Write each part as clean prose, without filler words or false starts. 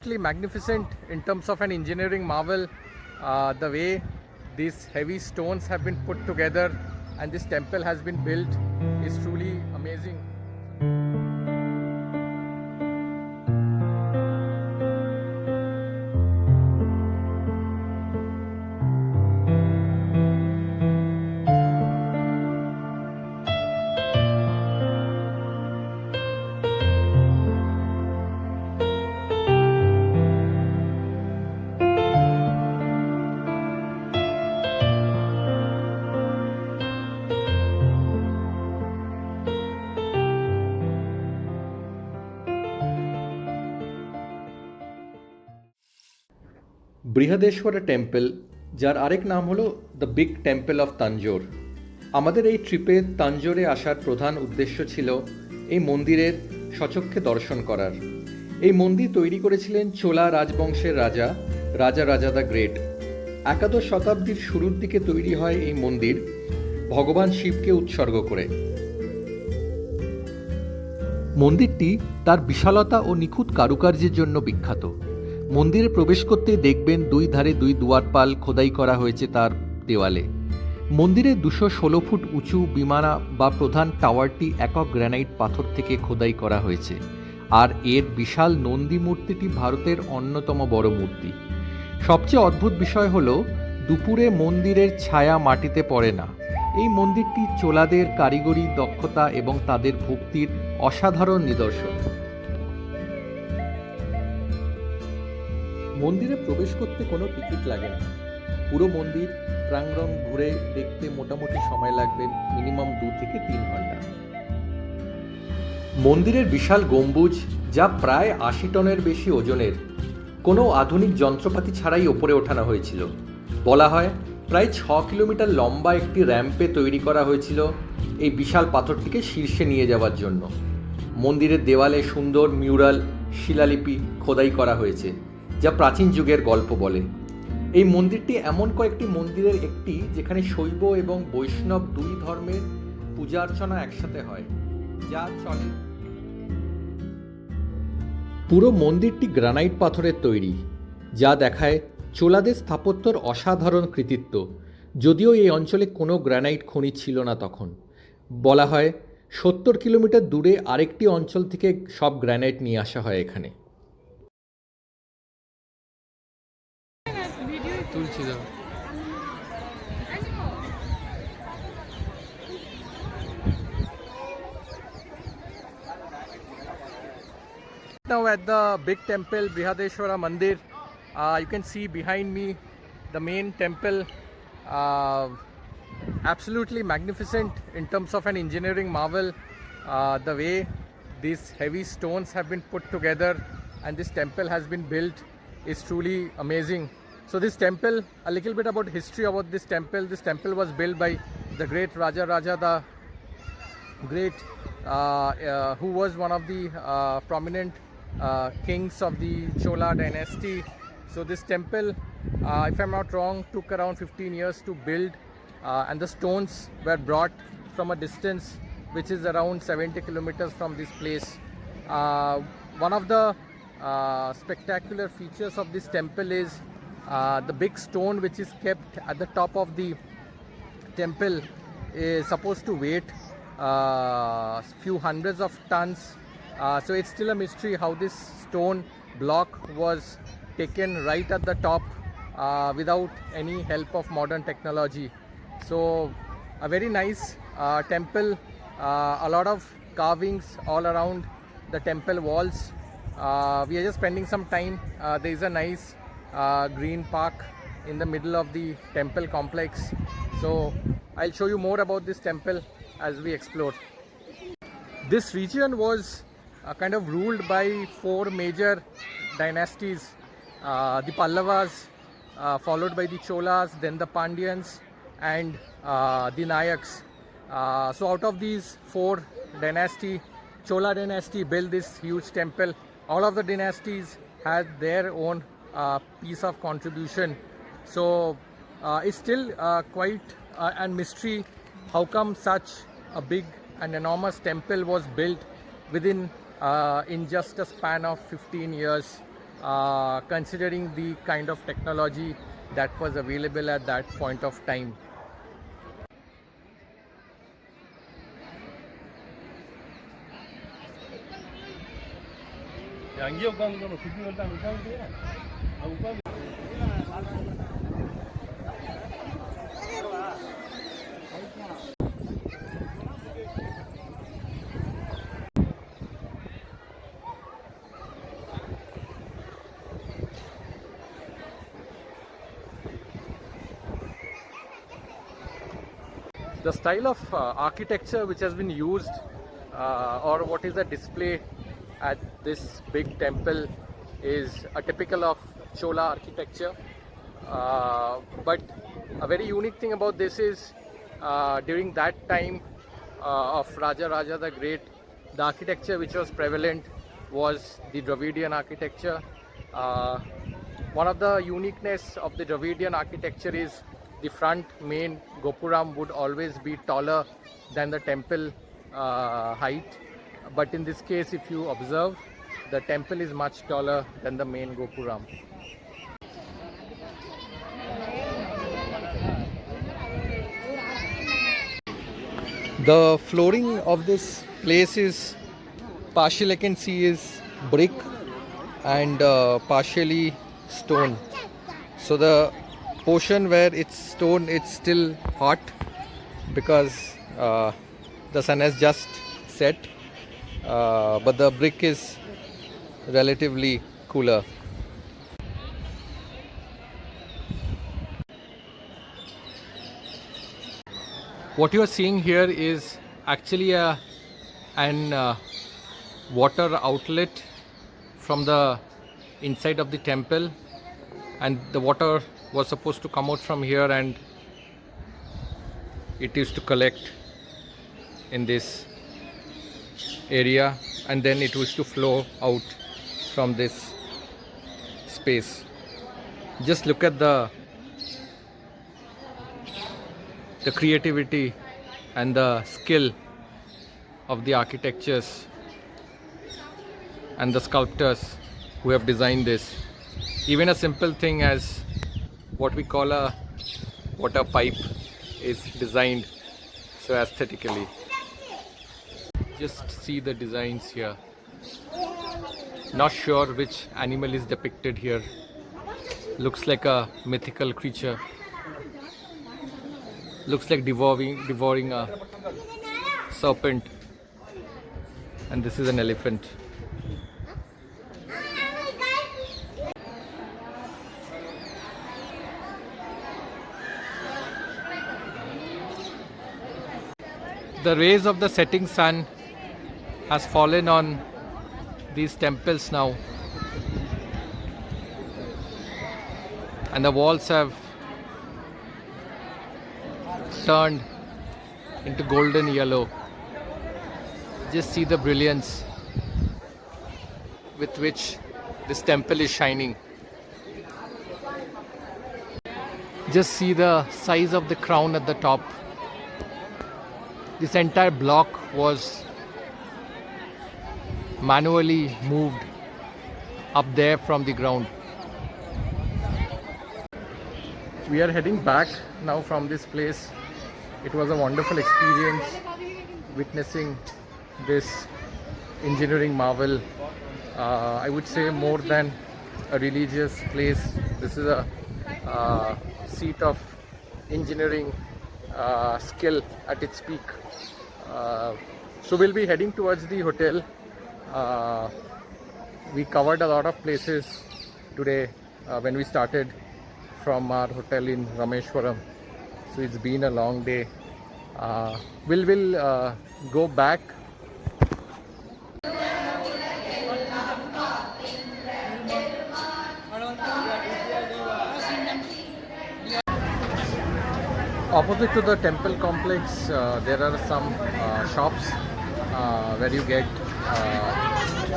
Magnificent in terms of an engineering marvel. The way these heavy stones have been put together and this temple has been built is truly amazing. Brihadeeswara temple, যার আরেক নাম হলো the big temple of Tanjore. আমাদের এই ট্রিপে তাঞ্জোরে আসার প্রধান উদ্দেশ্য ছিল এই মন্দিরের স্বচক্ষে দর্শন করার। এই মন্দির তৈরি করেছিলেন চোলা রাজবংশের রাজা রাজা দ্য গ্রেট। একাদশ শতাব্দীর শুরুর দিকে তৈরি হয় এই মন্দির ভগবান শিবকে উৎসর্গ করে। মন্দিরটি তার বিশালতা ও নিখুঁত কারুকার্যের জন্য বিখ্যাত। মন্দিরে প্রবেশ করতেই দেখবেন দুই ধারে দুই দুয়ারপাল খোদাই করা হয়েছে তার দেওয়ালে। মন্দিরের 216 ফুট উঁচু বিমানা বা প্রধান টাওয়ারটি একক গ্রানাইট পাথর থেকে খোদাই করা হয়েছে, আর এর বিশাল নন্দী মূর্তিটি ভারতের অন্যতম বড় মূর্তি। সবচেয়ে অদ্ভুত বিষয় হলো দুপুরে মন্দিরের ছায়া মাটিতে পড়ে না। এই মন্দিরটি চোলাদের কারিগরি দক্ষতা এবং তাদের ভক্তির অসাধারণ নিদর্শন। মন্দিরে প্রবেশ করতে কোনো টিকিট লাগে না। পুরো মন্দির প্রাঙ্গণ ঘুরে দেখতে মোটামুটি সময় লাগবে মিনিমাম 2 থেকে 3 ঘন্টা। মন্দিরের বিশাল গম্বুজ, যা প্রায় 80 টনের বেশি ওজনের, কোনো আধুনিক যন্ত্রপাতি ছাড়াই ওপরে ওঠানো হয়েছিল। বলা হয় প্রায় 6 কিলোমিটার লম্বা একটি র্যাম্পে তৈরি করা হয়েছিল এই বিশাল পাথরটিকে শীর্ষে নিয়ে যাওয়ার জন্য। মন্দিরের দেওয়ালে সুন্দর মিউরাল শিলালিপি খোদাই করা হয়েছে, যা প্রাচীন যুগের গল্প বলে। এই মন্দিরটি এমন কয়েকটি মন্দিরের একটি যেখানে শৈব এবং বৈষ্ণব দুই ধর্মের পূজা অর্চনা একসাথে হয়, যা চলে। পুরো মন্দিরটি গ্রানাইট পাথরের তৈরি, যা দেখায় চোলাদের স্থাপত্যর অসাধারণ কৃতিত্ব। যদিও এই অঞ্চলে কোনো গ্রানাইট খনি ছিল না তখন। বলা হয় 70 কিলোমিটার দূরে আরেকটি অঞ্চল থেকে সব গ্রানাইট নিয়ে আসা হয় এখানে। Now at the big temple Brihadeshwara Mandir, you can see behind me the main temple. Absolutely magnificent in terms of an engineering marvel. The way these heavy stones have been put together and this temple has been built is truly amazing. So this temple, a little bit about history about this temple. This temple was built by the great Raja the Great, who was one of the prominent kings of the Chola dynasty. So this temple, if I'm not wrong, took around 15 years to build, and the stones were brought from a distance which is around 70 kilometers from this place. One of the spectacular features of this temple is the big stone which is kept at the top of the temple is supposed to weight few hundreds of tons. So it's still a mystery how this stone block was taken right at the top without any help of modern technology. So a very nice temple, a lot of carvings all around the temple walls. We are just spending some time. There is a nice green park in the middle of the temple complex. So I'll show you more about this temple as we explore. This region was kind of ruled by 4 major dynasties, the Pallavas, followed by the Cholas, then the Pandyans, and the Nayaks. So out of these 4 dynasty, Chola dynasty built this huge temple. All of the dynasties had their own piece of contribution. So it's still quite a mystery how come such a big and enormous temple was built within in just a span of 15 years. considering the kind of technology that was available at that point of time. The style of architecture which has been used or what is the display at this big temple is a typical of Chola architecture. But a very unique thing about this is during that time of Raja Raja the Great, the architecture which was prevalent was the Dravidian architecture. One of the uniqueness of the Dravidian architecture is the front main Gopuram would always be taller than the temple height. But in this case, if you observe, the temple is much taller than the main Gopuram. The flooring of this place is partially, I can see, is brick and partially stone. So the portion where it's stone, it's still hot because the sun has just set, but the brick is relatively cooler. What you are seeing here is actually an water outlet from the inside of the temple, and the water was supposed to come out from here and it used to collect in this area, and then it was to flow out from this space. Just look at the creativity and the skill of the architectures and the sculptors who have designed this. Even a simple thing as what we call a water pipe is designed so aesthetically. Just see the designs here. Not sure which animal is depicted here. Looks like a mythical creature. Looks like devouring a serpent. And this is an elephant. The rays of the setting sun has fallen on these temples now, and the walls have turned into golden yellow. Just see the brilliance with which this temple is shining. Just see the size of the crown at the top. This entire block was manually moved up there from the ground. We are heading back now from this place. It was a wonderful experience witnessing this engineering marvel. I would say more than a religious place, this is a seat of engineering skill at its peak. So we'll be heading towards the hotel. We covered a lot of places today when we started from our hotel in Rameshwaram. So it's been a long day. We'll go back. Opposite to the temple complex, there are some shops where you get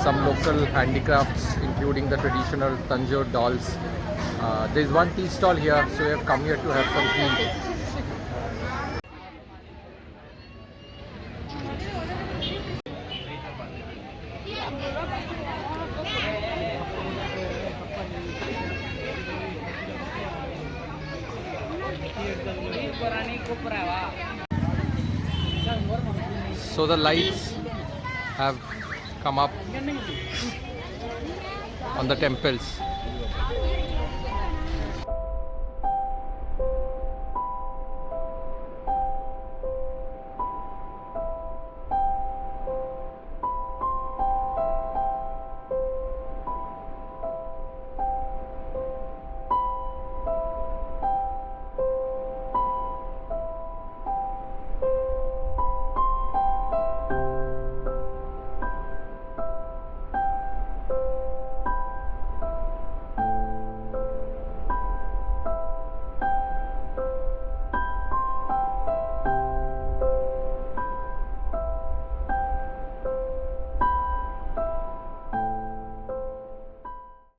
some local handicrafts, including the traditional Tanjore dolls. There is one tea stall here, so we have come here to have some tea. So the lights have come up on the temples.